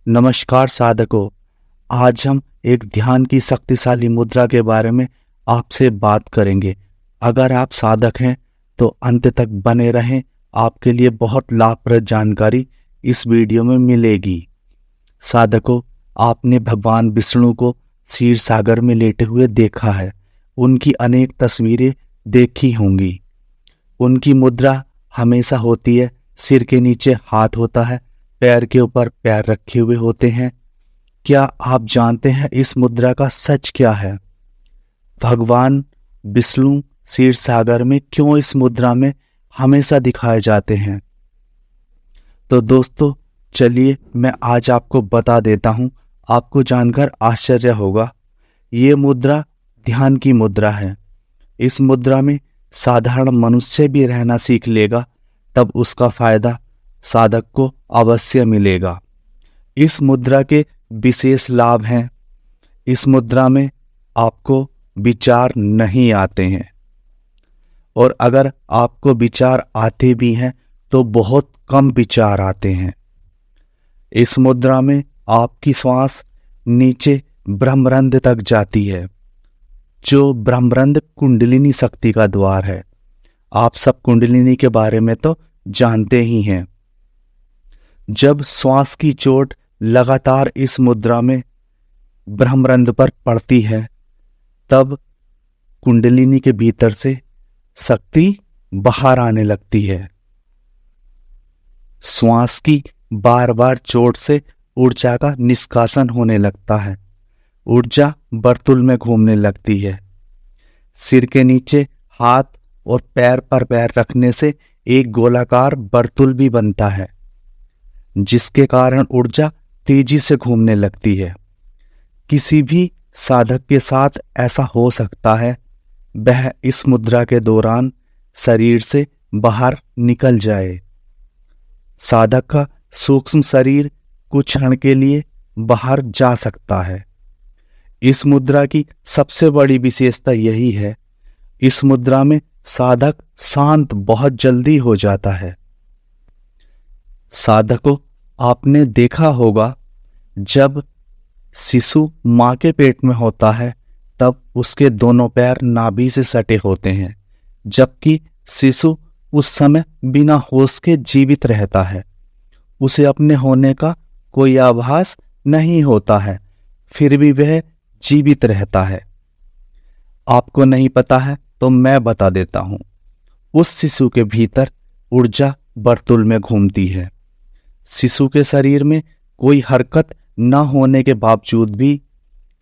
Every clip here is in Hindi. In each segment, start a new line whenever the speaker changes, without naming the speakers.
नमस्कार साधकों। आज हम एक ध्यान की शक्तिशाली मुद्रा के बारे में आपसे बात करेंगे। अगर आप साधक हैं तो अंत तक बने रहें, आपके लिए बहुत लाभप्रद जानकारी इस वीडियो में मिलेगी। साधकों, आपने भगवान विष्णु को क्षीर सागर में लेटे हुए देखा है। उनकी अनेक तस्वीरें देखी होंगी। उनकी मुद्रा हमेशा होती है, सिर के नीचे हाथ होता है, पैर के ऊपर पैर रखे हुए होते हैं। क्या आप जानते हैं इस मुद्रा का सच क्या है? भगवान विष्णु क्षीर सागर में क्यों इस मुद्रा में हमेशा दिखाए जाते हैं? तो दोस्तों, चलिए मैं आज आपको बता देता हूं। आपको जानकर आश्चर्य होगा। ये मुद्रा ध्यान की मुद्रा है। इस मुद्रा में साधारण मनुष्य भी रहना सीख लेगा, तब उसका फायदा साधक को अवश्य मिलेगा। इस मुद्रा के विशेष लाभ हैं। इस मुद्रा में आपको विचार नहीं आते हैं, और अगर आपको विचार आते भी हैं तो बहुत कम विचार आते हैं। इस मुद्रा में आपकी श्वास नीचे ब्रह्मरंध्र तक जाती है, जो ब्रह्मरंध्र कुंडलिनी शक्ति का द्वार है। आप सब कुंडलिनी के बारे में तो जानते ही हैं। जब श्वास की चोट लगातार इस मुद्रा में ब्रह्मरंध्र पर पड़ती है, तब कुंडलिनी के भीतर से शक्ति बाहर आने लगती है। श्वास की बार बार चोट से ऊर्जा का निष्कासन होने लगता है। ऊर्जा वर्तुल में घूमने लगती है। सिर के नीचे हाथ और पैर पर पैर रखने से एक गोलाकार वर्तुल भी बनता है, जिसके कारण ऊर्जा तेजी से घूमने लगती है। किसी भी साधक के साथ ऐसा हो सकता है, वह इस मुद्रा के दौरान शरीर से बाहर निकल जाए। साधक का सूक्ष्म शरीर कुछ क्षण के लिए बाहर जा सकता है। इस मुद्रा की सबसे बड़ी विशेषता यही है, इस मुद्रा में साधक शांत बहुत जल्दी हो जाता है। साधकों, आपने देखा होगा, जब शिशु मां के पेट में होता है तब उसके दोनों पैर नाभि से सटे होते हैं, जबकि शिशु उस समय बिना होश के जीवित रहता है। उसे अपने होने का कोई आभास नहीं होता है, फिर भी वह जीवित रहता है। आपको नहीं पता है तो मैं बता देता हूं। उस शिशु के भीतर ऊर्जा वर्तुल में घूमती है। शिशु के शरीर में कोई हरकत न होने के बावजूद भी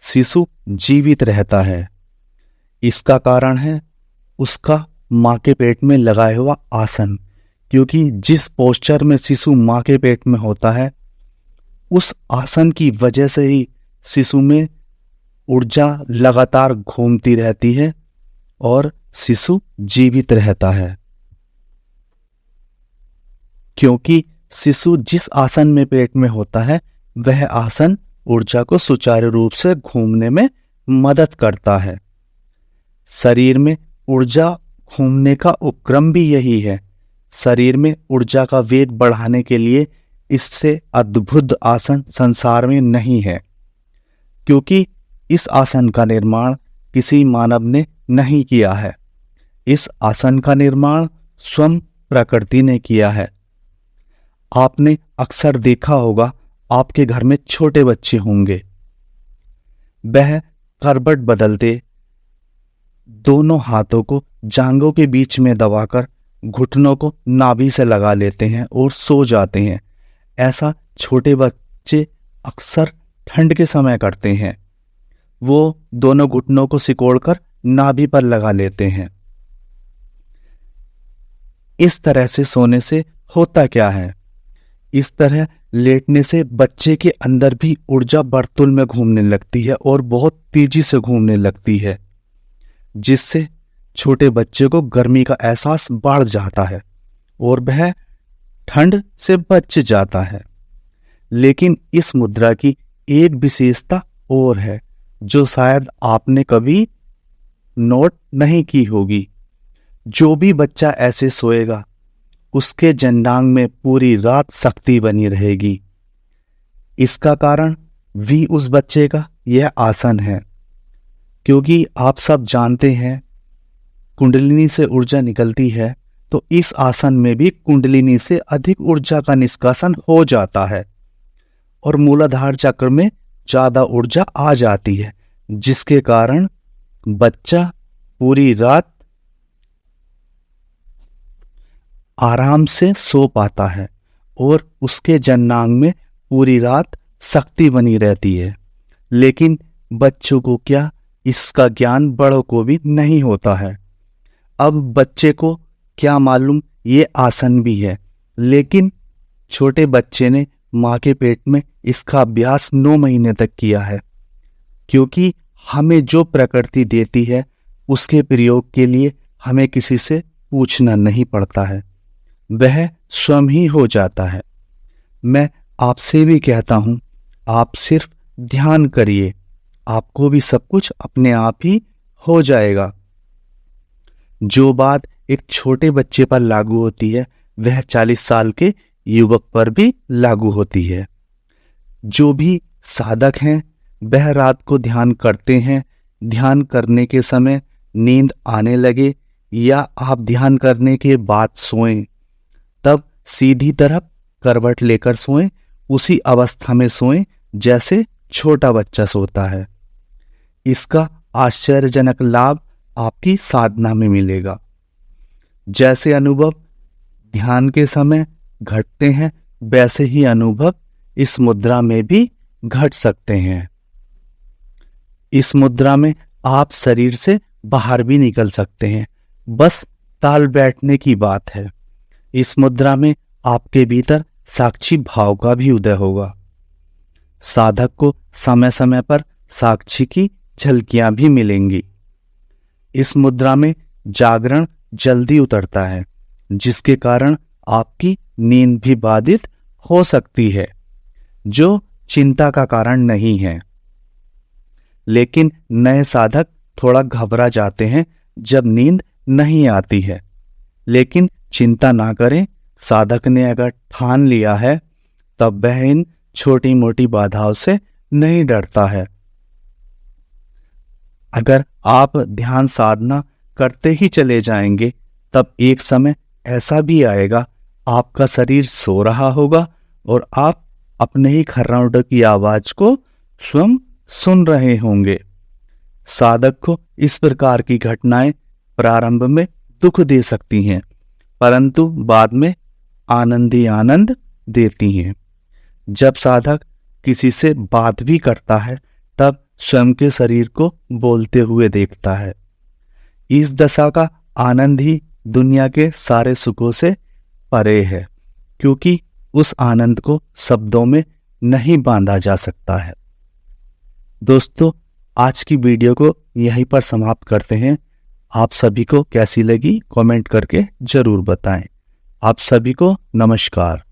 शिशु जीवित रहता है। इसका कारण है उसका मां के पेट में लगाया हुआ आसन, क्योंकि जिस पोस्चर में शिशु मां के पेट में होता है, उस आसन की वजह से ही शिशु में ऊर्जा लगातार घूमती रहती है और शिशु जीवित रहता है। क्योंकि शिशु जिस आसन में पेट में होता है, वह आसन ऊर्जा को सुचारू रूप से घूमने में मदद करता है। शरीर में ऊर्जा घूमने का उपक्रम भी यही है। शरीर में ऊर्जा का वेग बढ़ाने के लिए इससे अद्भुत आसन संसार में नहीं है, क्योंकि इस आसन का निर्माण किसी मानव ने नहीं किया है। इस आसन का निर्माण स्वयं प्रकृति ने किया है। आपने अक्सर देखा होगा, आपके घर में छोटे बच्चे होंगे, वह करवट बदलते दोनों हाथों को जांघों के बीच में दबाकर घुटनों को नाभि से लगा लेते हैं और सो जाते हैं। ऐसा छोटे बच्चे अक्सर ठंड के समय करते हैं। वो दोनों घुटनों को सिकोड़कर नाभि पर लगा लेते हैं। इस तरह से सोने से होता क्या है? इस तरह लेटने से बच्चे के अंदर भी ऊर्जा वर्तुल में घूमने लगती है और बहुत तेजी से घूमने लगती है, जिससे छोटे बच्चे को गर्मी का एहसास बढ़ जाता है और वह ठंड से बच जाता है। लेकिन इस मुद्रा की एक विशेषता और है, जो शायद आपने कभी नोट नहीं की होगी। जो भी बच्चा ऐसे सोएगा, उसके जंडांग में पूरी रात शक्ति बनी रहेगी। इसका कारण भी उस बच्चे का यह आसन है, क्योंकि आप सब जानते हैं कुंडलिनी से ऊर्जा निकलती है, तो इस आसन में भी कुंडलिनी से अधिक ऊर्जा का निष्कासन हो जाता है और मूलाधार चक्र में ज्यादा ऊर्जा आ जाती है, जिसके कारण बच्चा पूरी रात आराम से सो पाता है और उसके जननांग में पूरी रात शक्ति बनी रहती है। लेकिन बच्चों को क्या, इसका ज्ञान बड़ों को भी नहीं होता है। अब बच्चे को क्या मालूम ये आसन भी है, लेकिन छोटे बच्चे ने माँ के पेट में इसका अभ्यास 9 महीने तक किया है, क्योंकि हमें जो प्रकृति देती है उसके प्रयोग के लिए हमें किसी से पूछना नहीं पड़ता है, वह स्वयं ही हो जाता है। मैं आपसे भी कहता हूँ, आप सिर्फ ध्यान करिए, आपको भी सब कुछ अपने आप ही हो जाएगा। जो बात एक छोटे बच्चे पर लागू होती है वह 40 साल के युवक पर भी लागू होती है। जो भी साधक हैं वह रात को ध्यान करते हैं, ध्यान करने के समय नींद आने लगे या आप ध्यान करने के बाद सोएं, तब सीधी तरफ करवट लेकर सोएं, उसी अवस्था में सोएं जैसे छोटा बच्चा सोता है। इसका आश्चर्यजनक लाभ आपकी साधना में मिलेगा। जैसे अनुभव ध्यान के समय घटते हैं, वैसे ही अनुभव इस मुद्रा में भी घट सकते हैं। इस मुद्रा में आप शरीर से बाहर भी निकल सकते हैं, बस ताल बैठने की बात है। इस मुद्रा में आपके भीतर साक्षी भाव का भी उदय होगा। साधक को समय समय पर साक्षी की झलकियां भी मिलेंगी। इस मुद्रा में जागरण जल्दी उतरता है, जिसके कारण आपकी नींद भी बाधित हो सकती है, जो चिंता का कारण नहीं है। लेकिन नए साधक थोड़ा घबरा जाते हैं जब नींद नहीं आती है, लेकिन चिंता ना करें। साधक ने अगर ठान लिया है तब वह इन छोटी मोटी बाधाओं से नहीं डरता है। अगर आप ध्यान साधना करते ही चले जाएंगे, तब एक समय ऐसा भी आएगा आपका शरीर सो रहा होगा और आप अपने ही खर्राटे की आवाज को स्वयं सुन रहे होंगे। साधक को इस प्रकार की घटनाएं प्रारंभ में दुख दे सकती हैं, परंतु बाद में आनंद ही आनंद देती हैं। जब साधक किसी से बात भी करता है, तब स्वयं के शरीर को बोलते हुए देखता है। इस दशा का आनंद ही दुनिया के सारे सुखों से परे है, क्योंकि उस आनंद को शब्दों में नहीं बांधा जा सकता है। दोस्तों, आज की वीडियो को यहीं पर समाप्त करते हैं। आप सभी को कैसी लगी कमेंट करके जरूर बताएं। आप सभी को नमस्कार।